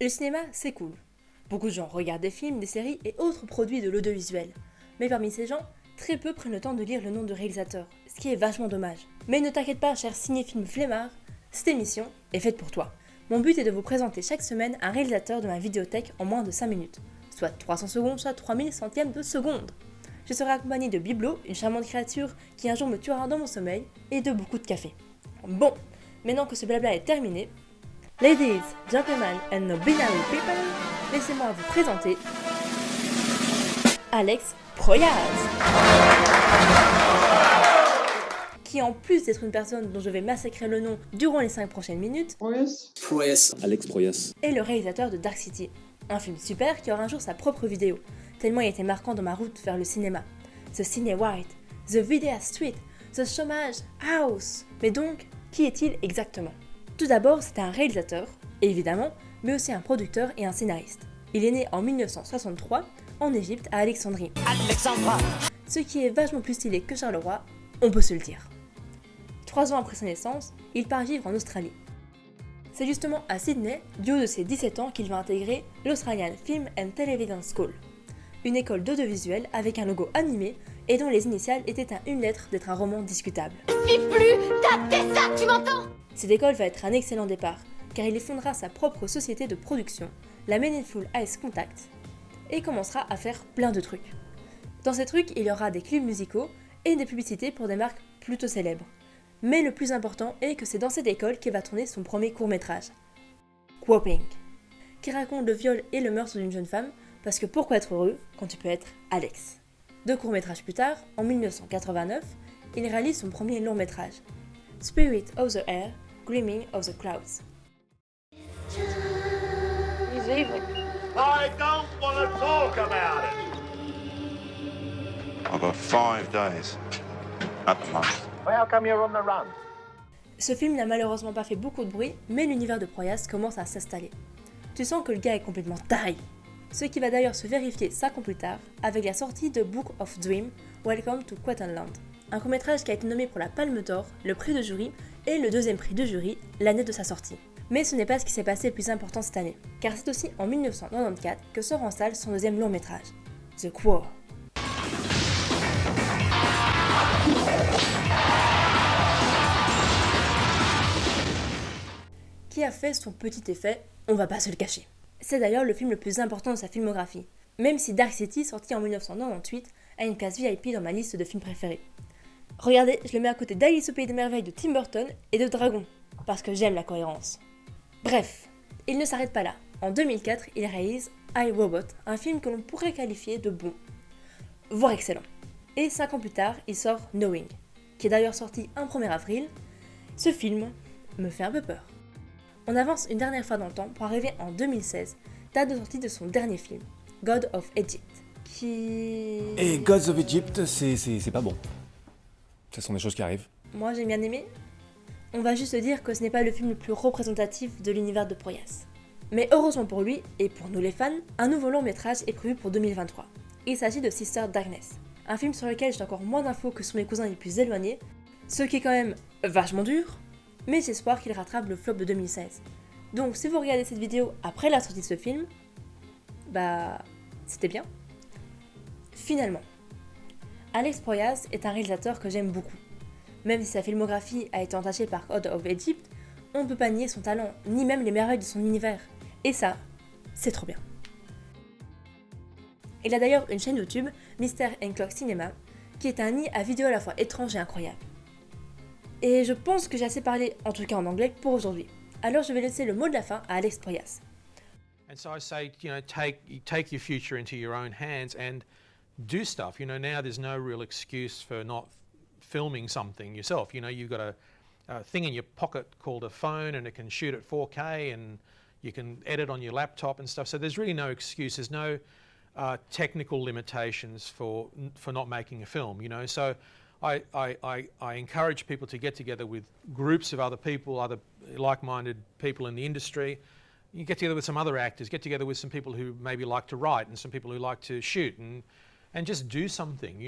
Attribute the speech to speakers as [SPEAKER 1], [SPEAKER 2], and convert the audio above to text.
[SPEAKER 1] Le cinéma, c'est cool. Beaucoup de gens regardent des films, des séries et autres produits de l'audiovisuel. Mais parmi ces gens, très peu prennent le temps de lire le nom du réalisateur, ce qui est vachement dommage. Mais ne t'inquiète pas, cher cinéphile flemmard, cette émission est faite pour toi. Mon but est de vous présenter chaque semaine un réalisateur de ma vidéothèque en moins de 5 minutes, soit 300 secondes, soit 3000 centièmes de seconde. Je serai accompagné de Biblo, une charmante créature qui un jour me tuera dans mon sommeil, et de beaucoup de café. Bon, maintenant que ce blabla est terminé, Ladies, gentlemen and non-binary people, laissez-moi vous présenter Alex Proyas, qui en plus d'être une personne dont je vais massacrer le nom durant les 5 prochaines minutes,
[SPEAKER 2] Proyas. Alex Proyas.
[SPEAKER 1] est le réalisateur de Dark City, un film super qui aura un jour sa propre vidéo, tellement il était marquant dans ma route vers le cinéma. The Ciné White, The Video Street, The Chômage House. Mais donc, qui est-il exactement ? Tout d'abord, c'est un réalisateur, évidemment, mais aussi un producteur et un scénariste. Il est né en 1963 en Égypte à Alexandrie. Ce qui est vachement plus stylé que Charleroi, on peut se le dire. 3 ans après sa naissance, il part vivre en Australie. C'est justement à Sydney, du haut de ses 17 ans, qu'il va intégrer l'Australian Film and Television School, une école d'audiovisuel avec un logo animé et dont les initiales étaient à une lettre d'être un roman discutable.
[SPEAKER 3] T'as ça, tu m'entends ?
[SPEAKER 1] Cette école va être un excellent départ, car il y fondera sa propre société de production, la Meaningful Eyes Contact, et commencera à faire plein de trucs. Dans ces trucs, il y aura des clips musicaux et des publicités pour des marques plutôt célèbres. Mais le plus important est que c'est dans cette école qu'il va tourner son premier court-métrage, Quoping, qui raconte le viol et le meurtre d'une jeune femme, parce que pourquoi être heureux quand tu peux être Alex ? 2 courts-métrages plus tard, en 1989, il réalise son premier long-métrage, Spirit of the Air, Gleaming of the Clouds.
[SPEAKER 3] He's leaving.
[SPEAKER 4] I don't want to talk about it.
[SPEAKER 5] I've got 5 days at the most.
[SPEAKER 4] Well, how come you're on the run?
[SPEAKER 1] Ce film n'a malheureusement pas fait beaucoup de bruit, mais l'univers de Proyas commence à s'installer. Tu sens que le gars est complètement taré. Ce qui va d'ailleurs se vérifier 5 ans plus tard, avec la sortie de Book of Dream, Welcome to Quatenland. Un court-métrage qui a été nommé pour la Palme d'Or, le prix de jury et le 2e prix de jury l'année de sa sortie. Mais ce n'est pas ce qui s'est passé le plus important cette année, car c'est aussi en 1994 que sort en salle son 2e long-métrage, The Quo. Qui a fait son petit effet, on va pas se le cacher. C'est d'ailleurs le film le plus important de sa filmographie, même si Dark City, sorti en 1998, a une place VIP dans ma liste de films préférés. Regardez, je le mets à côté d'Alice au Pays des Merveilles de Tim Burton et de Dragon, parce que j'aime la cohérence. Bref, il ne s'arrête pas là. En 2004, il réalise I, Robot, un film que l'on pourrait qualifier de bon, voire excellent. Et 5 ans plus tard, il sort Knowing, qui est d'ailleurs sorti un 1er avril. Ce film me fait un peu peur. On avance une dernière fois dans le temps pour arriver en 2016, date de sortie de son dernier film, God of Egypt, qui...
[SPEAKER 6] Et Gods of Egypt, c'est pas bon. Ce sont des choses qui arrivent.
[SPEAKER 1] Moi j'ai bien aimé. On va juste dire que ce n'est pas le film le plus représentatif de l'univers de Proyas. Mais heureusement pour lui, et pour nous les fans, un nouveau long métrage est prévu pour 2023. Il s'agit de Sister Darkness, un film sur lequel j'ai encore moins d'infos que sur mes cousins les plus éloignés, ce qui est quand même vachement dur, mais j'espère qu'il rattrape le flop de 2016. Donc si vous regardez cette vidéo après la sortie de ce film, bah c'était bien. Finalement, Alex Proyas est un réalisateur que j'aime beaucoup. Même si sa filmographie a été entachée par God of Egypt, on ne peut pas nier son talent, ni même les merveilles de son univers. Et ça, c'est trop bien. Il a d'ailleurs une chaîne YouTube, Mr. Clock Cinema, qui est un nid à vidéos à la fois étrange et incroyable. Et je pense que j'ai assez parlé, en tout cas en anglais, pour aujourd'hui. Alors je vais laisser le mot de la fin à Alex Proyas.
[SPEAKER 7] And so I say, take your future into your own hands and do stuff. Now there's no real excuse for not filming something yourself. You've got a thing in your pocket called a phone, and it can shoot at 4K, and you can edit on your laptop and stuff. So there's really no excuse. There's no technical limitations for not making a film. So I encourage people to get together with groups of other people, other like-minded people in the industry. You get together with some other actors, get together with some people who maybe like to write and some people who like to shoot, and just do something,